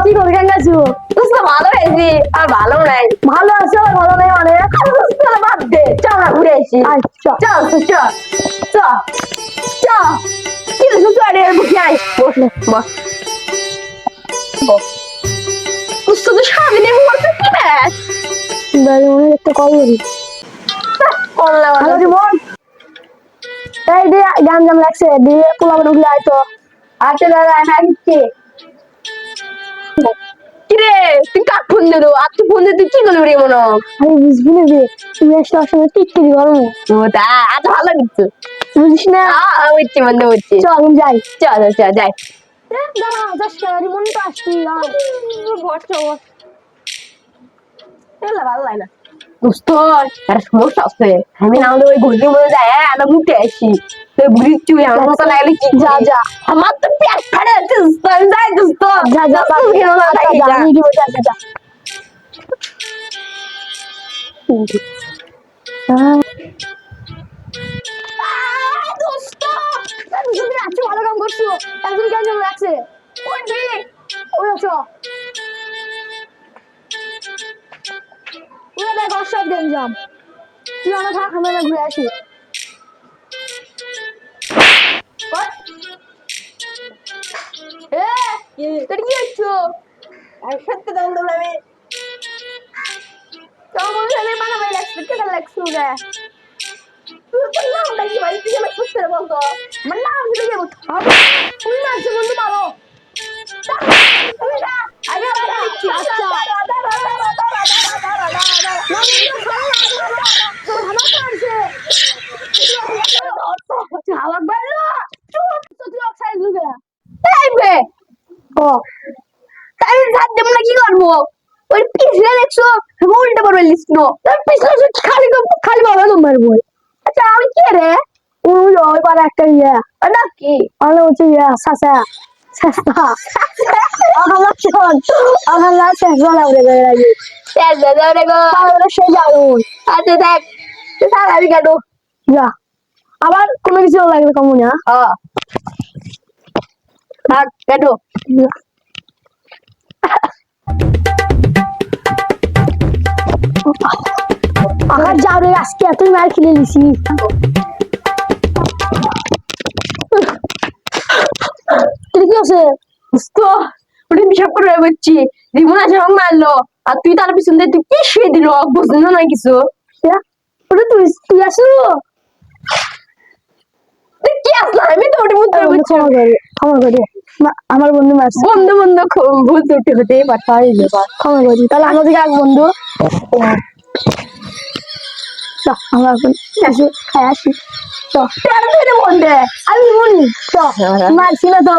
কি করে কেন আছো? দোস্ত ভালো হয়েছি আর ভালো নাই। ভালো আছো আর ভালো নাই মানে? দোস্ত বাদ দে, চল না ঘুরে আসি। আচ্ছা চল তো চল চল চল। কি রে সুতো আরে বুঝে আই বস না বস। দোস্ত তো সারাদিনে মোবাইল কি ব্যাস মনে একটা কল করি। করলাম হ্যালো রিমন, এই যে গান জাম লাগছে দিয়ে পোলাপান উঠলে আইতো। আচ্ছা দাদা আমি আসছি। কিরে তুই কাক ফোন দিলো আর তুই ফোন দিয়ে তুই কি করবি রে মনে আমি বুঝবি না যে তুমি একটা সঙ্গে টিটকিরি করো ও তা এত ভালো কিছু বুঝিস না? বুঝছি বন্ধু বুঝছি। চল আমি যাই। চল চল যাই। দাঁড়া যাস রিমন তো আসছি। বস বস ভালো লাগে না দোস্ত, একটা সমস্যা আছে। আমি না হলে ওই ঘুরতে মধ্যে যাই আমরা ঘুরতে আসি তো ঘুরছি আমার মতো লাগলে কি যা যা আমার তো পেট ফাটে যাচ্ছে দোস্ত আমি যাই দোস্ত যা যা দোস্ত, কেন না আচ্ছা, থাকি, যা যা। আমি দিব, যা যা যা। দোস্ত তুমি আজকে ভালো কাম করছো। একজন গান জাম লাগছে। উঠবি ওই আছো ওই দেখ সব গান জাম। তুই আমার থাক আমি না ঘুরে আসি। তোর কি হচ্ছে একসাথে দাম দৌড় আমি তোর বন্ধু সাথে মারামারি লাগছে কেন লাগছে ওরা তুই তো নাম নাকি ভাই তুই আমার খুঁজতে বলতো আমার নাম দিলে যাবো তুমি না আছে বন্ধু মারো। আগে আচ্ছা হাওয়া বাইলো তো তুই অক্সাইড লুকে আইবে ও তাই সাথ দেব না কি করবো ওই পিছলে দেখছো উল্টে পড়বে লিখনো তার পিছনে খালি খালি বাবা নম্বর বই। আচ্ছা আমি কে রে ওই ওই পারে একটা ইয়া ওটা কি আলো হচ্ছে ইয়া সাসা সাসা আমার শোন আমার না শেষ বলা উড়ে গেল আগে শেষ দাদা রে গো তাহলে সে যাও আচ্ছা দেখ সারা আমি কাটো যা আবার কোনো কিছু লাগবে কমু না। থাক কাটো আকার যাও রে আজকে এতই মার খেলে নিছি। কি আছে তো ওটা হিসাব করে বলছি রিমন আছে আমাকে মারলো আর তুই তার পিছন দিয়ে তুই কি শুয়ে দিল বুঝলি না কিছু ওটা তুই তুই আসলো তুই কি আসলো আমি তো ওটা বুঝতে পারছি ক্ষমা করি আমার বন্ধু মারছে। বন্ধু বন্ধু ভুল ত্রুটি হতেই পারে ক্ষমা করি তাহলে আমাদের এক বন্ধু আমরা এখন কিছু খাই আসি। বন্ধে আমি বলি মারছিল তো